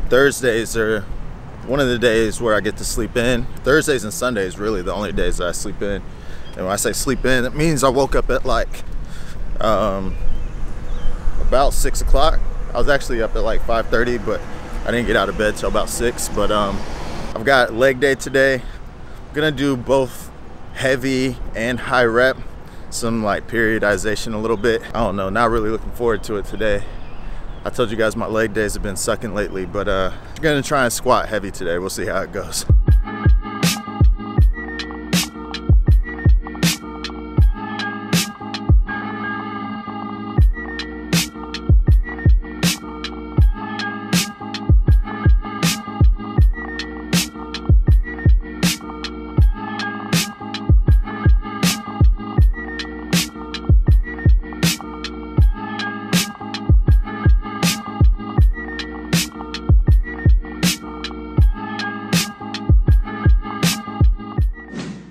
Thursdays are one of the days where I get to sleep in. Thursdays and Sundays really the only days that I sleep in. And when I say sleep in, it means I woke up at like about 6 o'clock. I was actually up at like 5:30, but I didn't get out of bed till about 6. But I've got leg day today. I'm gonna do both heavy and high rep, some like periodization a little bit. I don't know, not really looking forward to it today. I told you guys my leg days have been sucking lately, but I'm gonna try and squat heavy today. We'll see how it goes.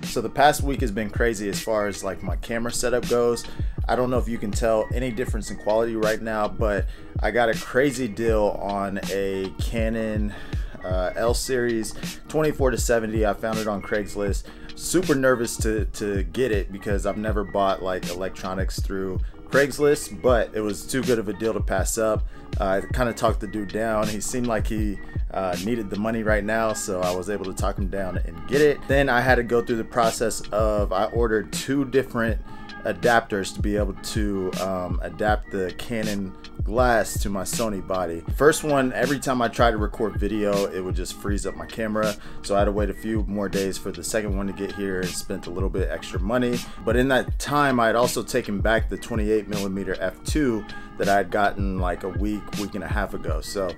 So the past week has been crazy as far as like my camera setup goes. I don't know if you can tell any difference in quality right now, but I got a crazy deal on a Canon L series 24-70. I found it on Craigslist. Super nervous to get it because I've never bought like electronics through Craigslist, but it was too good of a deal to pass up. I kind of talked the dude down. He seemed like he needed the money right now, so I was able to talk him down and get it. Then I had to go through the process of, I ordered 2 different adapters to be able to adapt the Canon glass to my Sony body. First one, every time I tried to record video, it would just freeze up my camera, so I had to wait a few more days for the second one to get here and spent a little bit extra money. But in that time, I had also taken back the 28mm f2 that I had gotten like a week and a half ago. So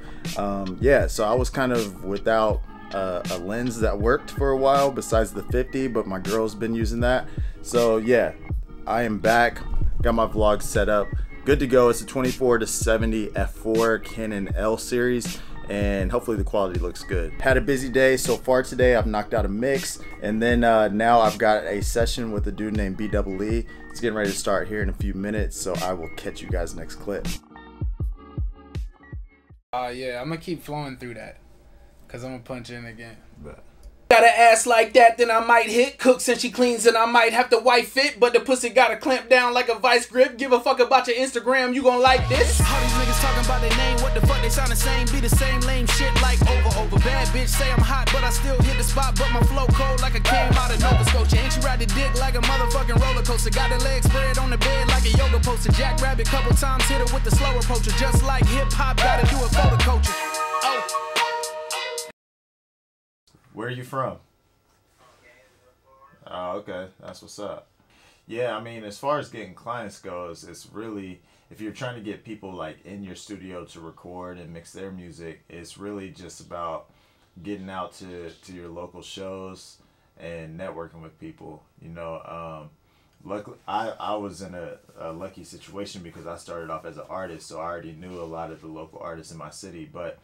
yeah, so I was kind of without a lens that worked for a while besides the 50, but my girl's been using that. So yeah, I am back, got my vlog set up, good to go. It's a 24-70 f4 Canon L series, and hopefully the quality looks good. Had a busy day so far today. I've knocked out a mix, and then now I've got a session with a dude named BEE. It's getting ready to start here in a few minutes, so I will catch you guys next clip. Yeah, I'm gonna keep flowing through that, cause I'm gonna punch in again. But Got an ass like that, then I might hit. Cooks and she cleans and I might have to wife it. But the pussy gotta clamp down like a vice grip. Give a fuck about your Instagram, you gon' like this? All these niggas talking about their name, what the fuck they sound the same. Be the same lame shit like over. Bad bitch say I'm hot, but I still hit the spot. But my flow cold like I came out of Nova Scotia. Ain't you ride the dick like a motherfucking roller coaster. Got the legs spread on the bed like a yoga poster. Jack Rabbit couple times, hit her with the slower approacher. Just like hip hop, gotta do it for the culture. Oh. where are you from? Oh, okay, that's what's up. Yeah, I mean, as far as getting clients goes, it's really, if you're trying to get people like in your studio to record and mix their music, it's really just about getting out to your local shows and networking with people. You know, luckily I was in a lucky situation because I started off as an artist, so I already knew a lot of the local artists in my city. But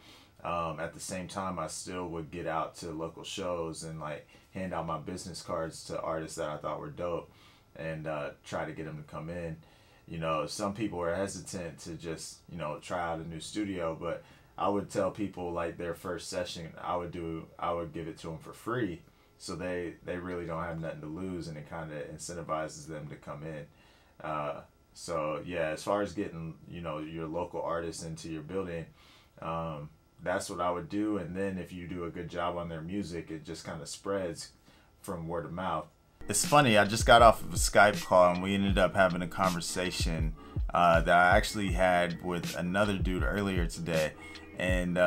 at the same time, I still would get out to local shows and like hand out my business cards to artists that I thought were dope and try to get them to come in. You know, some people were hesitant to just, you know, try out a new studio, but I would tell people like their first session, I would give it to them for free, so they really don't have nothing to lose, and it kind of incentivizes them to come in. So yeah, as far as getting, you know, your local artists into your building, that's what I would do. And then if you do a good job on their music, it just kind of spreads from word of mouth. It's funny, I just got off of a Skype call and we ended up having a conversation that I actually had with another dude earlier today. And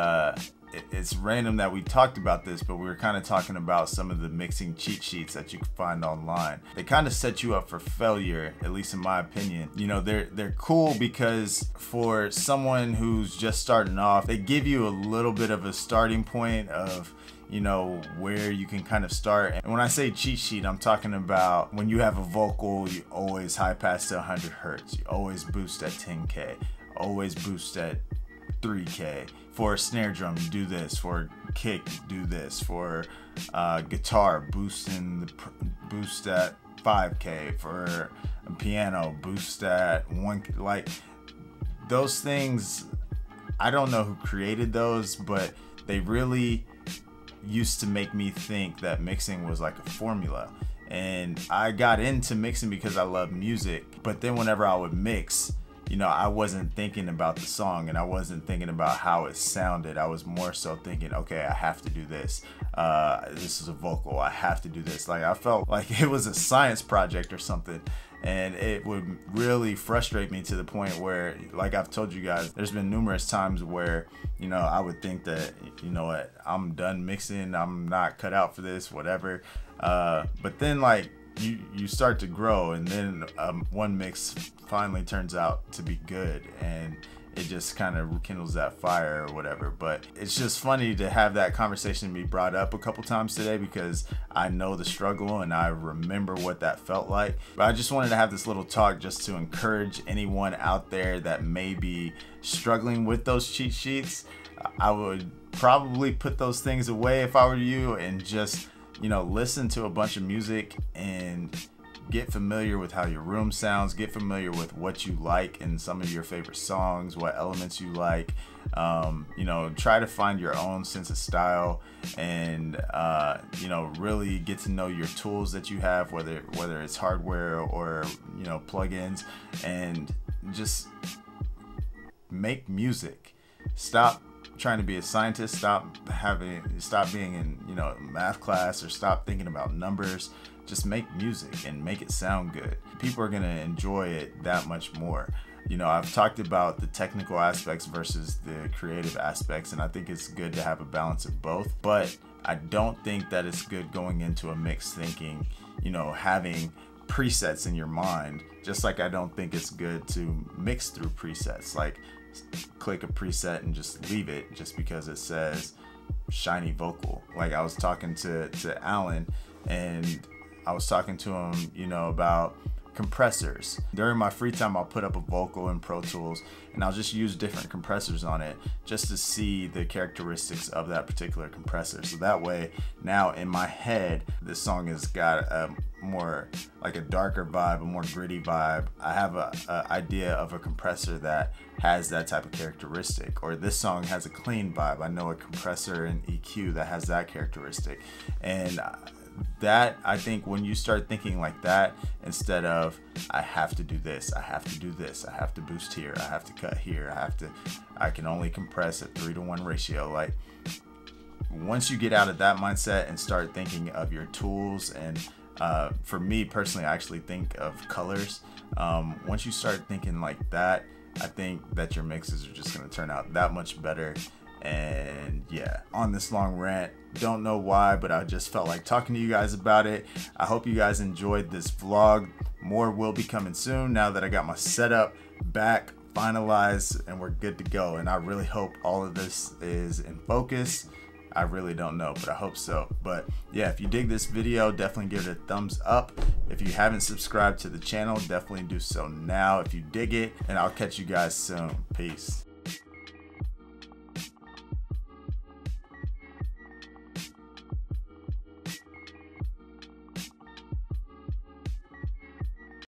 it's random that we talked about this, but we were kind of talking about some of the mixing cheat sheets that you can find online. They kind of set you up for failure, at least in my opinion. You know, they're cool because for someone who's just starting off, they give you a little bit of a starting point of, you know, where you can kind of start. And when I say cheat sheet, I'm talking about when you have a vocal, you always high pass to 100 hertz. You always boost at 10K, always boost at 3K. For a snare drum, you do this. For a kick, you do this. For guitar, boost at 5K. For a piano, boost at 1. Like those things, I don't know who created those, but they really used to make me think that mixing was like a formula. And I got into mixing because I love music, but then whenever I would mix, you know, I wasn't thinking about the song and I wasn't thinking about how it sounded. I was more so thinking, okay, I have to do this. This is a vocal, I have to do this. Like, I felt like it was a science project or something. And it would really frustrate me to the point where, like I've told you guys, there's been numerous times where, you know, I would think that, you know what, I'm done mixing, I'm not cut out for this, whatever. But then, like, you start to grow, and then one mix finally turns out to be good, and it just kind of rekindles that fire or whatever. But it's just funny to have that conversation be brought up a couple times today, because I know the struggle and I remember what that felt like. But I just wanted to have this little talk just to encourage anyone out there that may be struggling with those cheat sheets. I would probably put those things away if I were you, and just, you know, listen to a bunch of music and get familiar with how your room sounds, get familiar with what you like in some of your favorite songs, what elements you like. You know, try to find your own sense of style, and you know, really get to know your tools that you have, whether it's hardware or, you know, plugins, and just make music. Stop trying to be a scientist, stop being in, you know, math class, or stop thinking about numbers. Just make music and make it sound good. People are gonna enjoy it that much more. You know, I've talked about the technical aspects versus the creative aspects, and I think it's good to have a balance of both. But I don't think that it's good going into a mix thinking, you know, having presets in your mind. Just like I don't think it's good to mix through presets. Like, click a preset and just leave it just because it says shiny vocal. Like, I was talking to Alan, and I was talking to him, you know, about compressors. During my free time, I'll put up a vocal in Pro Tools, and I'll just use different compressors on it just to see the characteristics of that particular compressor. So that way, now in my head, this song has got a more, like, a darker vibe, a more gritty vibe. I have a idea of a compressor that has that type of characteristic, or this song has a clean vibe. I know a compressor and EQ that has that characteristic. And that, I think, when you start thinking like that, instead of I have to do this, I have to do this, I have to boost here, I have to cut here, I can only compress at 3-to-1 ratio. Like, once you get out of that mindset and start thinking of your tools, and for me personally, I actually think of colors. Once you start thinking like that, I think that your mixes are just going to turn out that much better. And yeah, on this long rant, don't know why, but I just felt like talking to you guys about it. I hope you guys enjoyed this vlog. More will be coming soon now that I got my setup back finalized and we're good to go. And I really hope all of this is in focus. I really don't know, but I hope so. But yeah, if you dig this video, definitely give it a thumbs up. If you haven't subscribed to the channel, definitely do so now if you dig it. And I'll catch you guys soon. Peace.